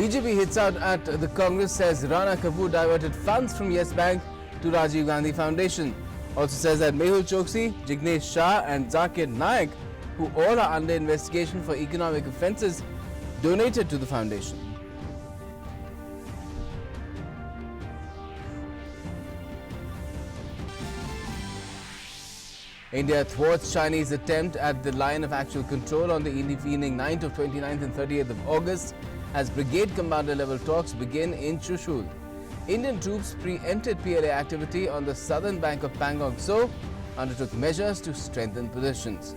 BJP hits out at the Congress, says Rana Kapoor diverted funds from Yes Bank to Rajiv Gandhi Foundation. Also says that Mehul Choksi, Jignesh Shah and Zakir Naik, who all are under investigation for economic offences, donated to the foundation. India thwarts Chinese attempt at the line of actual control on the intervening night of 29th and 30th of August as brigade commander level talks begin in Chushul. Indian troops preempted PLA activity on the southern bank of Pangong Tso, undertook measures to strengthen positions.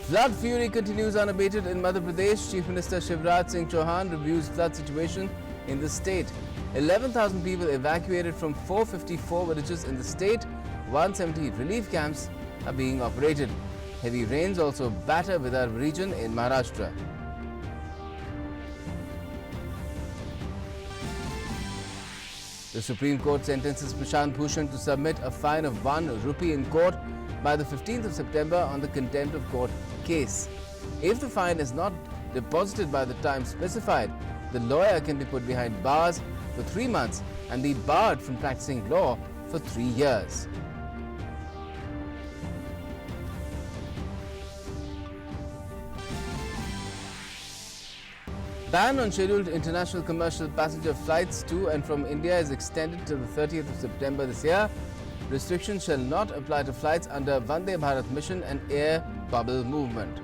Flood fury continues unabated in Madhya Pradesh. Chief Minister Shivraj Singh Chauhan reviews flood situation in the state. 11,000 people evacuated from 454 villages in the state. 170 relief camps are being operated. Heavy rains also batter Vidarbha region in Maharashtra. The Supreme Court sentences Prashant Bhushan to submit a fine of 1 rupee in court by the 15th of September on the contempt of court case. If the fine is not deposited by the time specified, the lawyer can be put behind bars for 3 months and be barred from practicing law for 3 years. Ban on scheduled international commercial passenger flights to and from India is extended till the 30th of September this year. Restrictions shall not apply to flights under Vande Bharat mission and air bubble movement.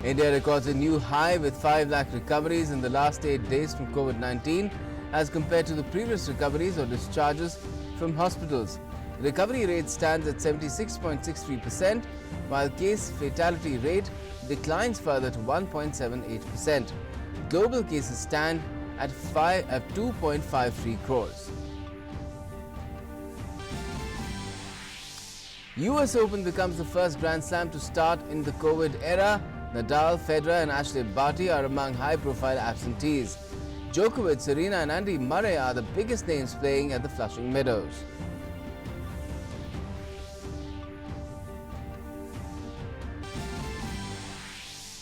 India records a new high with 5 lakh recoveries in the last 8 days from COVID-19 as compared to the previous recoveries or discharges from hospitals. Recovery rate stands at 76.63%, while case fatality rate declines further to 1.78%. Global cases stand at 2.53 crores. US Open becomes the first Grand Slam to start in the COVID era. Nadal, Federer and Ashley Barty are among high-profile absentees. Djokovic, Serena and Andy Murray are the biggest names playing at the Flushing Meadows.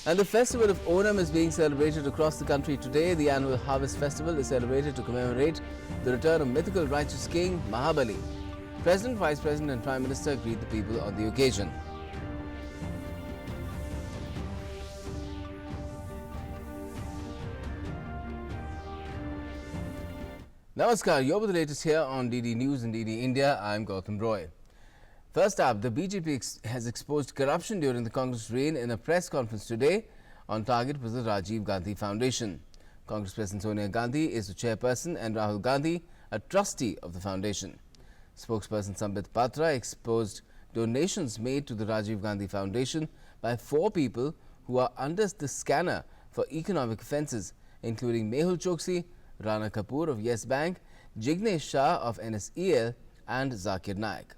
And the festival of Onam is being celebrated across the country today. The annual Harvest Festival is celebrated to commemorate the return of mythical righteous king Mahabali. President, Vice President and Prime Minister greet the people on the occasion. Namaskar, you're with the latest here on DD News and DD India. I'm Gautam Roy. First up, the BJP has exposed corruption during the Congress reign in a press conference today. On target was the Rajiv Gandhi Foundation. Congress President Sonia Gandhi is the chairperson and Rahul Gandhi a trustee of the foundation. Spokesperson Sambit Patra exposed donations made to the Rajiv Gandhi Foundation by 4 people who are under the scanner for economic offences, including Mehul Choksi, Rana Kapoor of Yes Bank, Jignesh Shah of NSEL and Zakir Naik.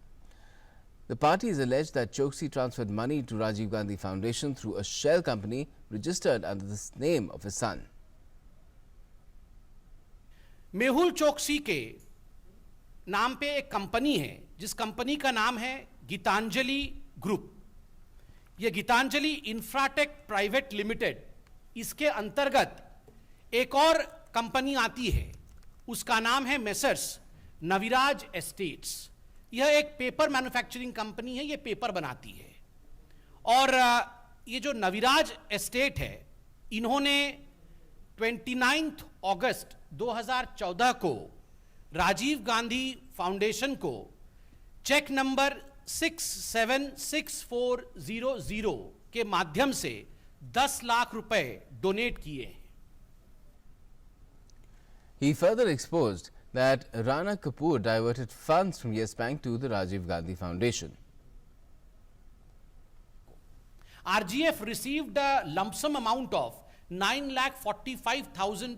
The parties alleged that Choksi transferred money to Rajiv Gandhi Foundation through a shell company registered under the name of his son. Mehul Choksi के नाम पे एक company है जिस company का नाम है Geetanjali group. ये गीतांजलि इंफ्राटेक प्राइवेट लिमिटेड, इसके अंतर्गत एक और कंपनी आती है, उसका नाम है मेसर्स नविराज एस्टेट्स. यह एक पेपर मैन्युफैक्चरिंग कंपनी है, ये पेपर बनाती है. और ये जो नविराज एस्टेट है, इन्होंने 29 अगस्त 2014 को राजीव गांधी फाउंडेशन को चेक नंबर 676400 के माध्यम से 10 लाख रुपए डोनेट किए. He further exposed that Rana Kapoor diverted funds from Yes Bank to the Rajiv Gandhi Foundation. RGF received a lump sum amount of 9,45,000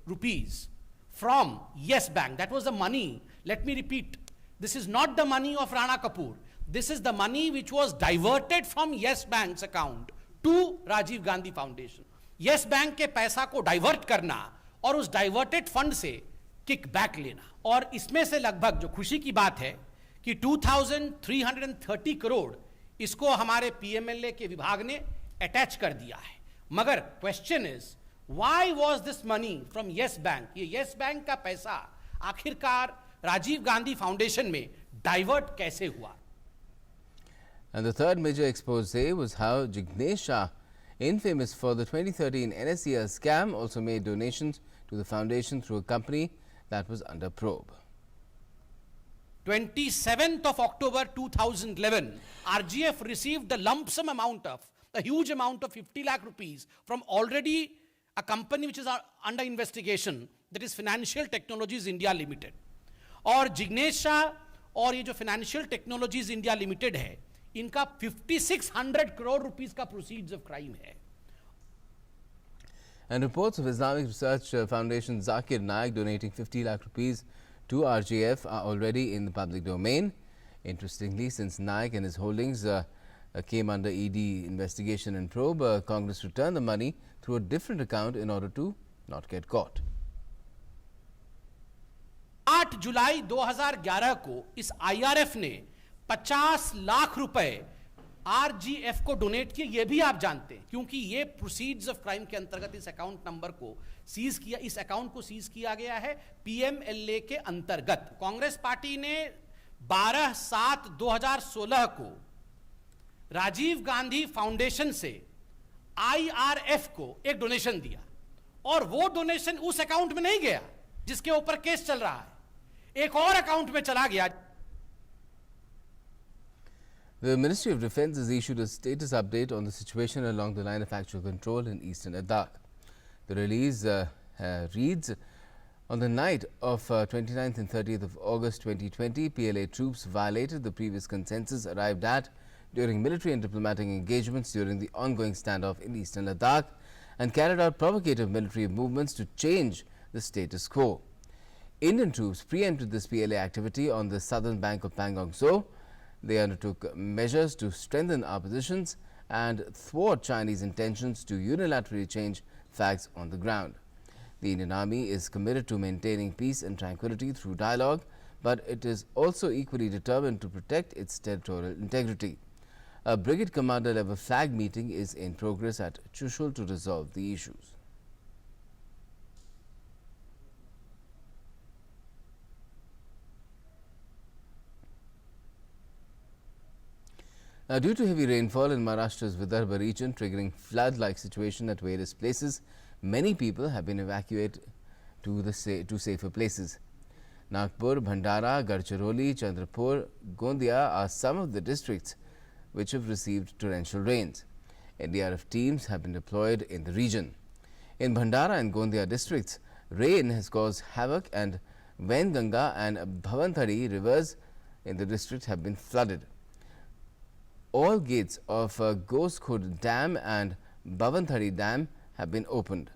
rupees from Yes Bank. That was the money. Let me repeat. This is not the money of Rana Kapoor. This is the money which was diverted from Yes Bank's account to Rajiv Gandhi Foundation. Yes Bank के पैसा को divert करना और उस diverted fund से kick back लेना। और इसमें से लगभग जो खुशी की बात है कि 2330 करोड़ इसको हमारे पीएमएलए के विभाग ने अटैच कर दिया है। मगर question is why was this money from yes bank, ये यस बैंक का पैसा आखिरकार राजीव गांधी फाउंडेशन में डाइवर्ट कैसे हुआ? And the third major expose was how Jignesh Shah, infamous for the 2013 NSCL scam, also made donations to the foundation through a company that was under probe. 27th of October 2011, RGF received the lump sum amount of, a huge amount of 50 lakh rupees from already a company which is under investigation, that is Financial Technologies India Limited. और जिग्नेश शाह और ये जो financial technologies India limited है, इनका 5600 crore rupees का proceeds of crime है। And reports of Islamic Research Foundation Zakir Naik donating 50 lakh rupees to RGF are already in the public domain. Interestingly, since Naik and his holdings came under ED investigation and probe, Congress returned the money through a different account in order to not get caught. 8 जुलाई 2011 को इस IRF ने 50 लाख रुपए आरजीएफ को donate किए। ये भी आप जानते हैं क्योंकि ये प्रोसीड्स ऑफ क्राइम के अंतर्गत इस अकाउंट नंबर को सीज किया, इस अकाउंट को सीज किया गया है पीएमएलए के अंतर्गत। कांग्रेस पार्टी ने 12/7/2016 को राजीव गांधी फाउंडेशन से आईआरएफ को एक डोनेशन दिया और वो डोनेशन उस अकाउंट में नहीं गया जिसके ऊपर केस चल रहा है, एक और अकाउंट में चला गया। The Ministry of Defence has issued a status update on the situation along the line of actual control in eastern Ladakh. The release reads, on the night of 29th and 30th of August 2020, PLA troops violated the previous consensus arrived at during military and diplomatic engagements during the ongoing standoff in eastern Ladakh and carried out provocative military movements to change the status quo. Indian troops preempted this PLA activity on the southern bank of Pangong Tso. They undertook measures to strengthen our positions and thwart Chinese intentions to unilaterally change facts on the ground. The Indian Army is committed to maintaining peace and tranquility through dialogue, but it is also equally determined to protect its territorial integrity. A brigade commander level flag meeting is in progress at Chushul to resolve the issues. Now, due to heavy rainfall in Maharashtra's Vidarbha region triggering flood-like situation at various places, many people have been evacuated to safer places. Nagpur, Bhandara, Gadchiroli, Chandrapur, Gondia are some of the districts which have received torrential rains. NDRF teams have been deployed in the region. In Bhandara and Gondia districts, rain has caused havoc and Vainganga and Bhavanthari rivers in the district have been flooded. All gates of Goskhurd Dam and Bhavanthari Dam have been opened.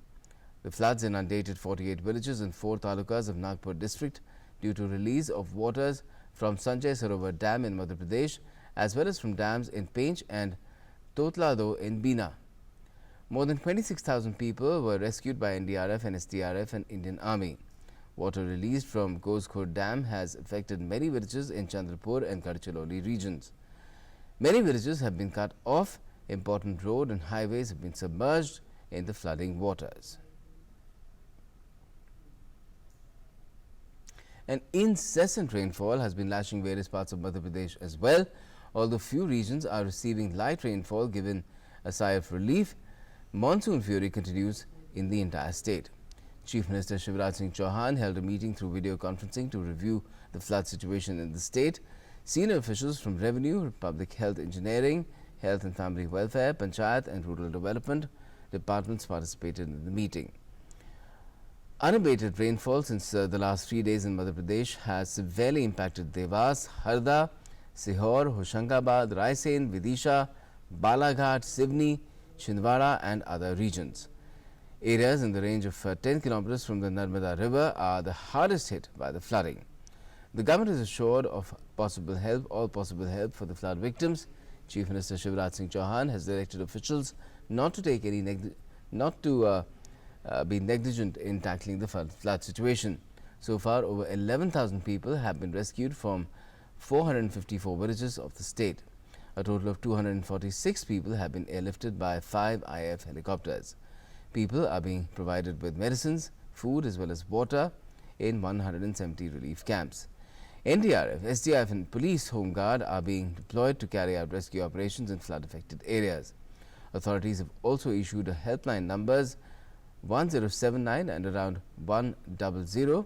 The floods inundated 48 villages in 4 talukas of Nagpur district due to release of waters from Sanjay Sarovar Dam in Madhya Pradesh as well as from dams in Pench and Totlado in Bina. More than 26,000 people were rescued by NDRF and SDRF and Indian Army. Water released from Goskhurd Dam has affected many villages in Chandrapur and Gadchiroli regions. Many villages have been cut off, important road and highways have been submerged in the flooding waters. An incessant rainfall has been lashing various parts of Madhya Pradesh as well. Although few regions are receiving light rainfall given a sigh of relief, monsoon fury continues in the entire state. Chief Minister Shivraj Singh Chauhan held a meeting through video conferencing to review the flood situation in the state. Senior officials from Revenue, Public Health Engineering, Health and Family Welfare, Panchayat and Rural Development departments participated in the meeting. Unabated rainfall since the last 3 days in Madhya Pradesh has severely impacted Devas, Harda, Sihor, Hoshangabad, Raisen, Vidisha, Balaghat, Sivni, Chhindwara and other regions. Areas in the range of 10 kilometers from the Narmada River are the hardest hit by the flooding. The government is assured of all possible help for the flood victims. Chief Minister Shivraj Singh Chauhan has directed officials not to been negligent in tackling the flood situation. So far, over 11,000 people have been rescued from 454 villages of the state. A total of 246 people have been airlifted by 5 IF helicopters. People are being provided with medicines, food as well as water in 170 relief camps. NDRF, SDRF and police home guard are being deployed to carry out rescue operations in flood-affected areas. Authorities have also issued a helpline numbers 1079 and around 100,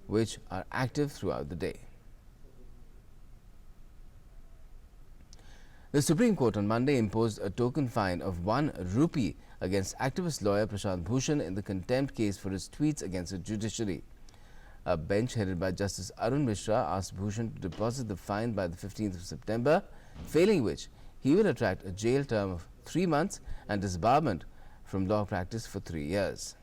which are active throughout the day. The Supreme Court on Monday imposed a token fine of 1 rupee against activist lawyer Prashant Bhushan in the contempt case for his tweets against the judiciary. A bench headed by Justice Arun Mishra asked Bhushan to deposit the fine by the 15th of September, failing which he will attract a jail term of 3 months and disbarment from law practice for 3 years.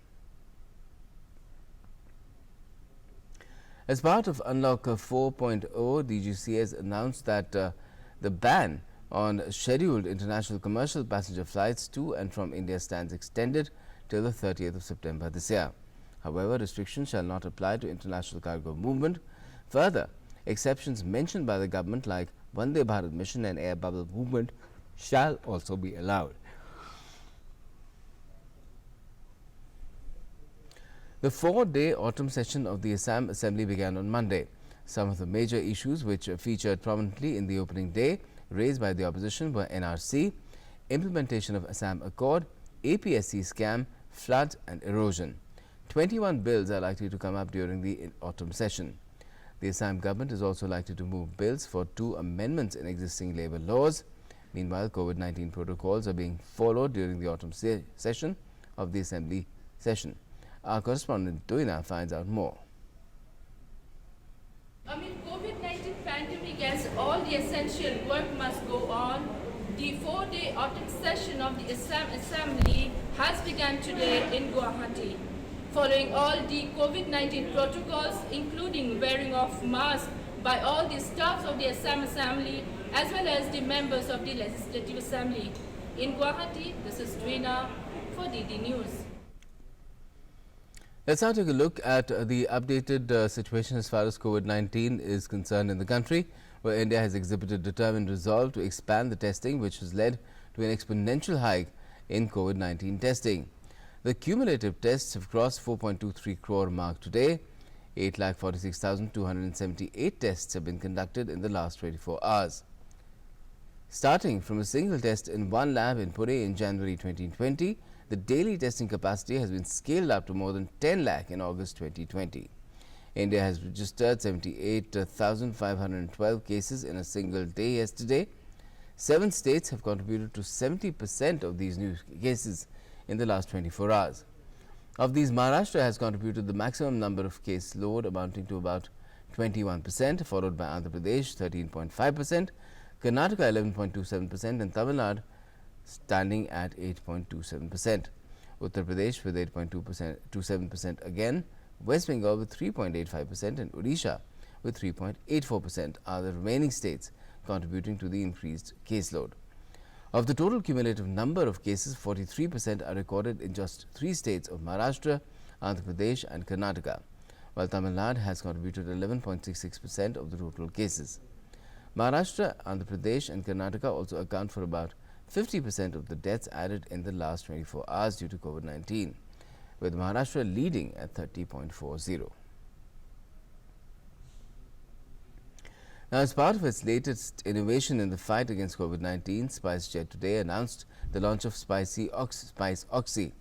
As part of Unlock 4.0, DGCA has announced that the ban on scheduled international commercial passenger flights to and from India stands extended till the 30th of September this year. However, restrictions shall not apply to international cargo movement. Further, exceptions mentioned by the government like Vande Bharat mission and air bubble movement shall also be allowed. The 4-day autumn session of the Assam Assembly began on Monday. Some of the major issues which featured prominently in the opening day raised by the opposition were NRC, implementation of Assam Accord, APSC scam, flood and erosion. 21 bills are likely to come up during the autumn session. The Assam government is also likely to move bills for 2 amendments in existing labour laws. Meanwhile, COVID-19 protocols are being followed during the autumn session of the Assembly session. Our correspondent Doina finds out more. Amid COVID-19 pandemic, as all the essential work must go on, the 4-day autumn session of the Assam Assembly has begun today in Guwahati. Following all the COVID-19 protocols, including wearing of masks by all the staffs of the Assam Assembly as well as the members of the Legislative Assembly. In Guwahati, this is Dwena for DD News. Let's now take a look at the updated situation as far as COVID-19 is concerned in the country, where India has exhibited determined resolve to expand the testing, which has led to an exponential hike in COVID-19 testing. The cumulative tests have crossed 4.23 crore mark today. 8,46,278 tests have been conducted in the last 24 hours. Starting from a single test in one lab in Pune in January 2020, the daily testing capacity has been scaled up to more than 10 lakh in August 2020. India has registered 78,512 cases in a single day yesterday. 7 states have contributed to 70% of these new cases in the last 24 hours. Of these, Maharashtra has contributed the maximum number of case load, amounting to about 21%, followed by Andhra Pradesh 13.5%, Karnataka 11.27% and Tamil Nadu standing at 8.27%. Uttar Pradesh with 8.27% again, West Bengal with 3.85% and Odisha with 3.84% are the remaining states contributing to the increased caseload. Of the total cumulative number of cases, 43% are recorded in just 3 states of Maharashtra, Andhra Pradesh and Karnataka, while Tamil Nadu has contributed 11.66% of the total cases. Maharashtra, Andhra Pradesh and Karnataka also account for about 50% of the deaths added in the last 24 hours due to COVID-19, with Maharashtra leading at 30.40. Now, as part of its latest innovation in the fight against COVID-19, Spicejet today announced the launch of Spice Oxy,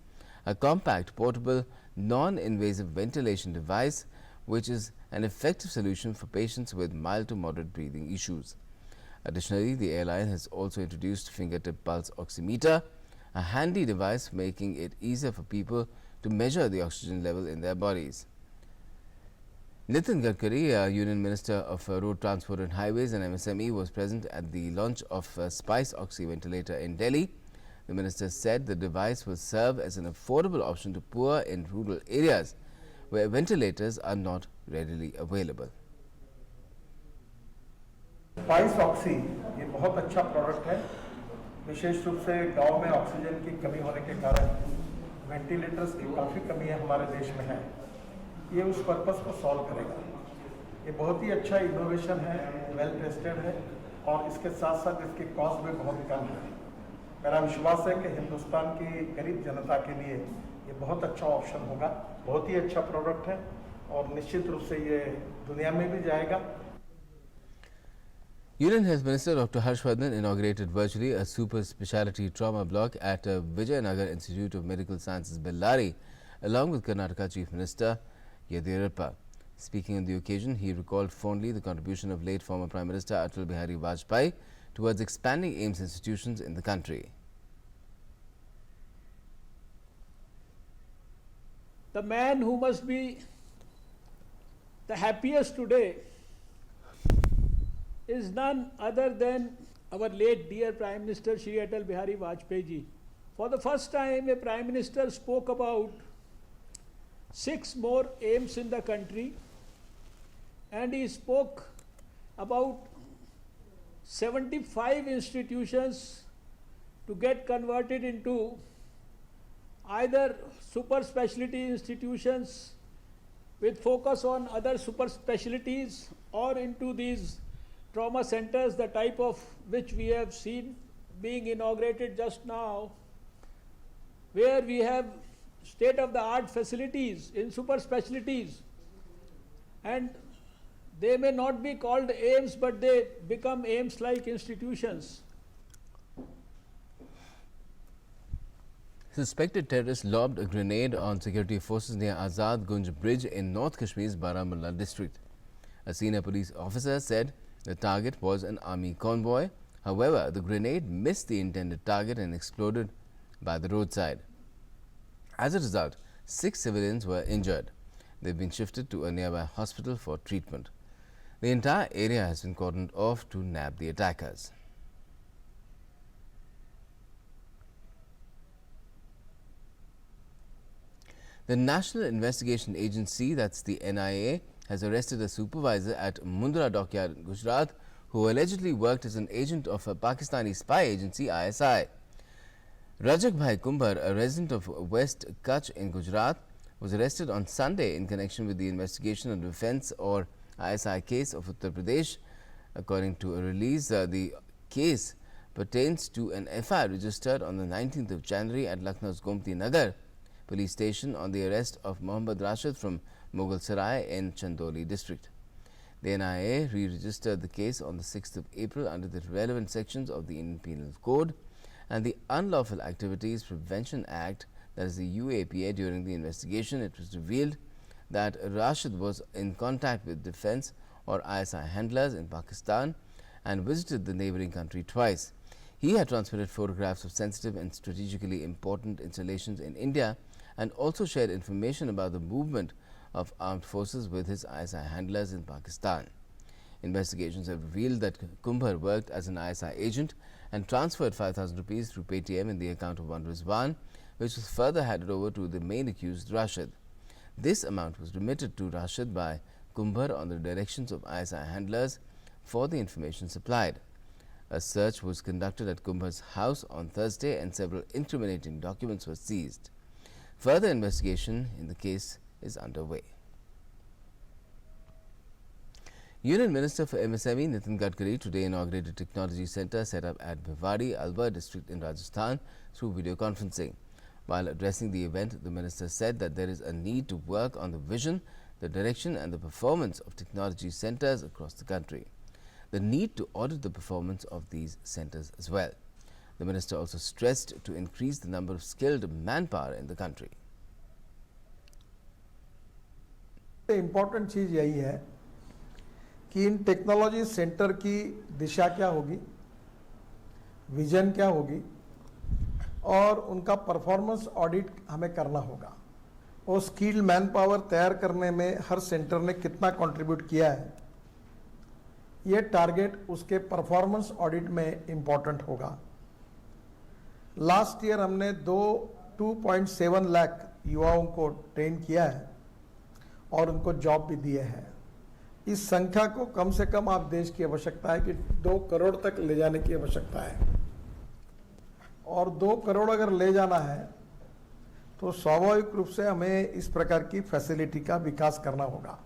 a compact, portable, non-invasive ventilation device which is an effective solution for patients with mild to moderate breathing issues. Additionally, the airline has also introduced fingertip pulse oximeter, a handy device making it easier for people to measure the oxygen level in their bodies. Nitin Gadkari, Union Minister of Road Transport and Highways and MSME, was present at the launch of Spice Oxy ventilator in Delhi. The minister said the device will serve as an affordable option to poor in rural areas where ventilators are not readily available. Spice oxy ये बहुत अच्छा product है, विशेष रूप से गांव में oxygen की कमी होने के कारण वेंटिलेटर्स की काफ़ी कमी है हमारे देश में है, ये उस पर्पस को सॉल्व करेगा। ये बहुत ही अच्छा इनोवेशन है, वेल टेस्टेड है और इसके साथ साथ इसकी कॉस्ट भी बहुत कम है। मेरा विश्वास है कि हिंदुस्तान की गरीब जनता के लिए ये बहुत अच्छा ऑप्शन होगा। बहुत ही अच्छा प्रोडक्ट है और निश्चित रूप से ये दुनिया में भी जाएगा। Union Health Minister Dr. Harshvardhan inaugurated virtually a super speciality trauma block at Vijayanagar Institute of Medical Sciences, Bellary, along with Karnataka Chief Minister Yediyurappa. Speaking on the occasion, he recalled fondly the contribution of late former Prime Minister Atal Bihari Vajpayee towards expanding AIIMS institutions in the country. The man who must be the happiest today is none other than our late dear Prime Minister Shri Atal Bihari Vajpayee ji. For the first time, a Prime Minister spoke about 6 more AIIMS in the country, and he spoke about 75 institutions to get converted into either super specialty institutions with focus on other super specialties or into these trauma centers, the type of which we have seen being inaugurated just now, where we have state-of-the-art facilities in super specialties, and they may not be called AIIMS, but they become AIIMS-like institutions. Suspected terrorist lobbed a grenade on security forces near Azad Gunj Bridge in North Kashmir's Baramulla district. A senior police officer said the target was an army convoy. However, the grenade missed the intended target and exploded by the roadside. As a result, 6 civilians were injured. They've been shifted to a nearby hospital for treatment. The entire area has been cordoned off to nab the attackers. The National Investigation Agency, that's the NIA, has arrested a supervisor at Mundra dockyard in Gujarat who allegedly worked as an agent of a Pakistani spy agency, ISI. Rajak Bhai Kumbar, a resident of West Kutch in Gujarat, was arrested on Sunday in connection with the investigation of defence or ISI case of Uttar Pradesh. According to a release, the case pertains to an FIR registered on the 19th of January at Lucknow's Gomti Nagar police station on the arrest of Mohammad Rashid from Mughal Sarai in Chandoli district. The NIA re-registered the case on the 6th of April under the relevant sections of the Indian Penal Code and the Unlawful Activities Prevention Act, that is the UAPA. During the investigation, it was revealed that Rashid was in contact with defence or ISI handlers in Pakistan and visited the neighbouring country twice. He had transmitted photographs of sensitive and strategically important installations in India and also shared information about the movement of armed forces with his ISI handlers in Pakistan. Investigations have revealed that Kumbar worked as an ISI agent and transferred 5,000 rupees through Paytm in the account of one Rizwan, which was further handed over to the main accused Rashid. This amount was remitted to Rashid by Kumbar on the directions of ISI handlers for the information supplied. A search was conducted at Kumbar's house on Thursday and several incriminating documents were seized. Further investigation in the case is underway. Union Minister for MSME Nitin Gadkari today inaugurated a technology centre set up at Bhiwadi, Alwar district in Rajasthan through video conferencing. While addressing the event, the minister said that there is a need to work on the vision, the direction and the performance of technology centres across the country. The need to audit the performance of these centres as well. The minister also stressed to increase the number of skilled manpower in the country. Important चीज़ यही है कि इन technology centre की दिशा क्या होगी, vision क्या होगी और उनका परफॉर्मेंस ऑडिट हमें करना होगा। और स्किल्ड मैन पावर तैयार करने में हर सेंटर ने कितना कंट्रीब्यूट किया है, ये टारगेट उसके परफॉर्मेंस ऑडिट में इम्पोर्टेंट होगा। लास्ट ईयर हमने 2.7 लाख युवाओं को ट्रेन किया है और उनको जॉब भी दिए हैं। इस संख्या को कम से कम आप देश की आवश्यकता है कि 2 करोड़ तक ले जाने की आवश्यकता है और 2 करोड़ अगर ले जाना है तो स्वाभाविक रूप से हमें इस प्रकार की फैसिलिटी का विकास करना होगा.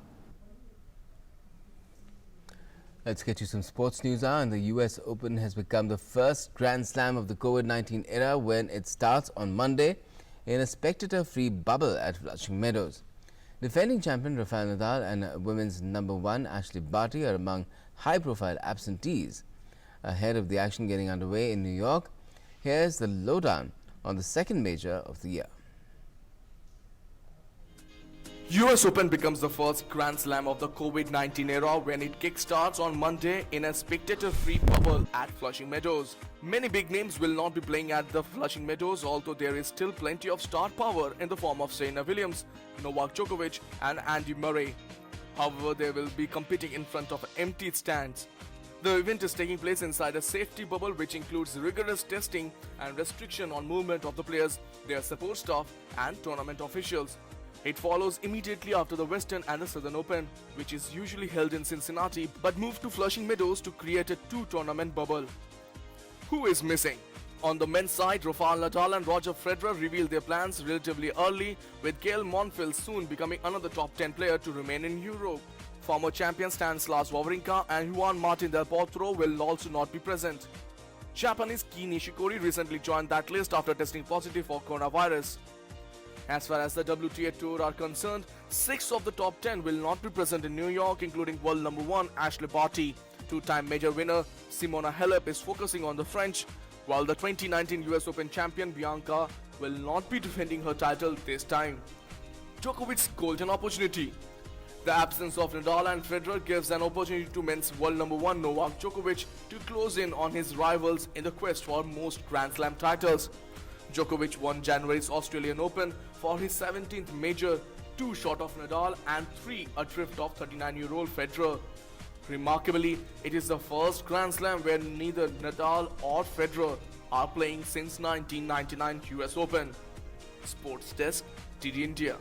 Let's get you some sports news now. And the US Open has become the first Grand Slam of the COVID-19 era when it starts on Monday in a spectator-free bubble at Flushing Meadows. Defending champion Rafael Nadal and women's number one Ashley Barty are among high-profile absentees. Ahead of the action getting underway in New York, here's the lowdown on the second major of the year. US Open becomes the first Grand Slam of the COVID-19 era when it kickstarts on Monday in a spectator-free bubble at Flushing Meadows. Many big names will not be playing at the Flushing Meadows, although there is still plenty of star power in the form of Serena Williams, Novak Djokovic and Andy Murray. However, they will be competing in front of empty stands. The event is taking place inside a safety bubble which includes rigorous testing and restriction on movement of the players, their support staff and tournament officials. It follows immediately after the Western and the Southern Open, which is usually held in Cincinnati but moved to Flushing Meadows to create a two-tournament bubble. Who is missing? On the men's side, Rafael Nadal and Roger Federer revealed their plans relatively early, with Gael Monfils soon becoming another top 10 player to remain in Europe. Former champion Stanislas Wawrinka and Juan Martin Del Potro will also not be present. Japanese Kei Nishikori recently joined that list after testing positive for coronavirus. As far as the WTA Tour are concerned, 6 of the top 10 will not be present in New York, including world number 1 Ashley Barty. Two-time major winner Simona Halep is focusing on the French, while the 2019 US Open champion Bianca will not be defending her title this time. Djokovic's golden opportunity. The absence of Nadal and Federer gives an opportunity to men's world number 1 Novak Djokovic to close in on his rivals in the quest for most Grand Slam titles. Djokovic won January's Australian Open for his 17th major, 2 short of Nadal and 3 adrift of 39-year-old Federer. Remarkably, it is the first Grand Slam where neither Nadal or Federer are playing since 1999 US Open. Sports Desk, DD India.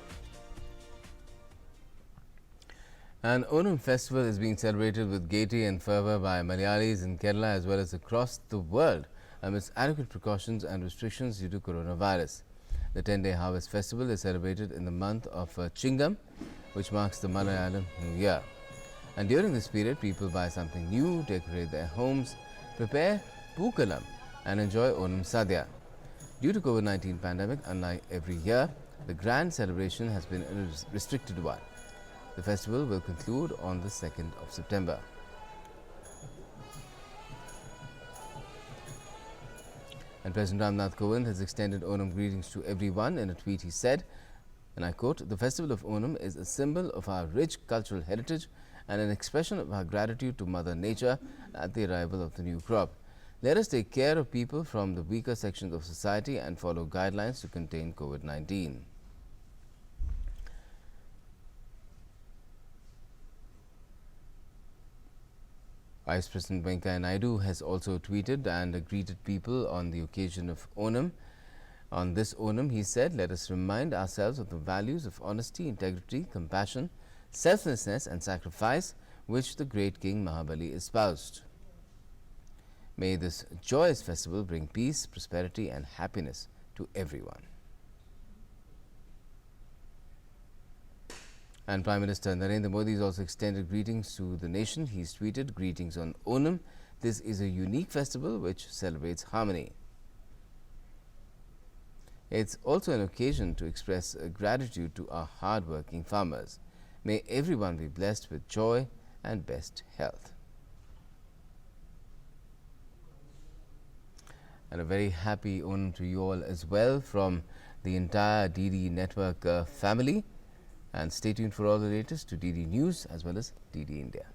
An Onam festival is being celebrated with gaiety and fervour by Malayalis in Kerala as well as across the world amidst adequate precautions and restrictions due to coronavirus. The 10-day harvest festival is celebrated in the month of Chingam, which marks the Malayalam New Year. And during this period, people buy something new, decorate their homes, prepare Pookalam and enjoy Onam Sadhya. Due to COVID-19 pandemic, unlike every year, the grand celebration has been a restricted one. The festival will conclude on the 2nd of September. And President Ramnath Kovind has extended Onam greetings to everyone. In a tweet he said, and I quote, "The festival of Onam is a symbol of our rich cultural heritage and an expression of our gratitude to Mother Nature at the arrival of the new crop. Let us take care of people from the weaker sections of society and follow guidelines to contain COVID-19. Vice President Venkaiah Naidu has also tweeted and greeted people on the occasion of Onam. On this Onam, he said, "Let us remind ourselves of the values of honesty, integrity, compassion, selflessness and sacrifice which the great King Mahabali espoused. May this joyous festival bring peace, prosperity and happiness to everyone." And Prime Minister Narendra Modi has also extended greetings to the nation. He's tweeted, "Greetings on Onam. This is a unique festival which celebrates harmony. It's also an occasion to express gratitude to our hard-working farmers. May everyone be blessed with joy and best health." And a very happy Onam to you all as well from the entire DD Network family. And stay tuned for all the latest to DD News as well as DD India.